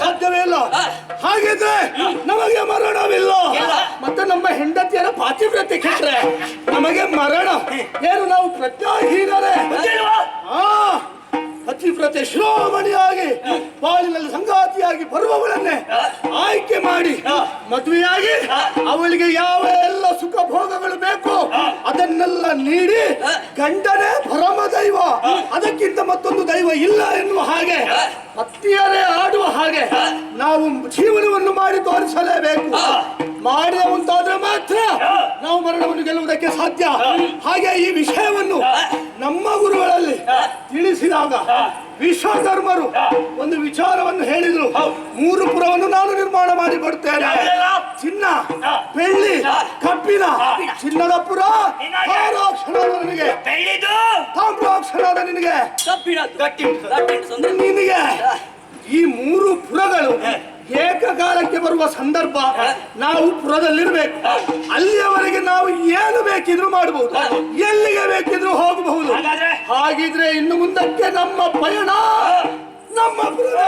ಸಾಧ್ಯವೇ ಇಲ್ಲ. ಹಾಗಿದ್ರೆ ನಮಗೆ ಮರಣವಿಲ್ಲ. ಮತ್ತೆ ನಮ್ಮ ಹೆಂಡತಿಯರ ಪಾತಿವ್ರತ್ಯ ಕೆಟ್ಟರೆ ನಮಗೆ ಮರಣ ಏನು? ನಾವು ಪ್ರಜ್ಞಾಹೀನರೇ. ಪತಿವ್ರತೆ ಶಿರೋಮಣಿಯಾಗಿ ಬಾಳಿನಲ್ಲಿ ಸಂಗಾತಿಯಾಗಿ ಬರುವವಳನ್ನೇ ಆಯ್ಕೆ ಮಾಡಿ ಮದುವೆಯಾಗಿ ಅವಳಿಗೆ ಯಾವ ಎಲ್ಲ ಸುಖ ಭೋಗಗಳು ಬೇಕು ಅದನ್ನೆಲ್ಲ ನೀಡಿ ಗಂಡನೇ ಪರಮ ದೈವ, ಅದಕ್ಕಿಂತ ಮತ್ತೊಂದು ದೈವ ಇಲ್ಲ ಎನ್ನುವ ಹಾಗೆ ಪತಿಯರೇ ಆಡುವ ಹಾಗೆ ನಾವು ಜೀವನವನ್ನು ಮಾಡಿ ತೋರಿಸಲೇಬೇಕು. ಮಾಡಿದ ಮುಂತಾದ್ರೆ ಮಾತ್ರ ನಾವು ಮರಣವನ್ನು ಗೆಲ್ಲುವುದಕ್ಕೆ ಸಾಧ್ಯ. ಹಾಗೆ ಈ ವಿಷಯವನ್ನು ನಮ್ಮ ಗುರುಗಳಲ್ಲಿ ತಿಳಿಸಿದಾಗ ವಿಶ್ವಧರ್ಮರು ಒಂದು ವಿಚಾರವನ್ನು ಹೇಳಿದ್ರು. 3 ಪುರವನ್ನು ನಾನು ನಿರ್ಮಾಣ ಮಾಡಿ ಕೊಡ್ತೇನೆ. ಚಿನ್ನ, ಬೆಳ್ಳಿ, ಕಬ್ಬಿನ. ಚಿನ್ನದ ಪುರ ತಾಮ್ರಾಕ್ಷರಾದ ನಿನಗೆ, ತಾಮ್ರಾಕ್ಷರಾದ ನಿನಗೆ, ನಿನಗೆ. ಈ 3 ಪುರಗಳು ಏಕಕಾಲಕ್ಕೆ ಬರುವ ಸಂದರ್ಭ ನಾವು ಪುರದಲ್ಲಿರ್ಬೇಕು. ಅಲ್ಲಿಯವರೆಗೆ ನಾವು ಏನು ಬೇಕಿದ್ರು ಮಾಡಬಹುದು, ಎಲ್ಲಿಗೆ ಬೇಕಿದ್ರು ಹೋಗಬಹುದು. ಹಾಗಿದ್ರೆ ಇನ್ನು ಮುಂದಕ್ಕೆ ನಮ್ಮ ಪಯಣ ನಮ್ಮ ಪುರದ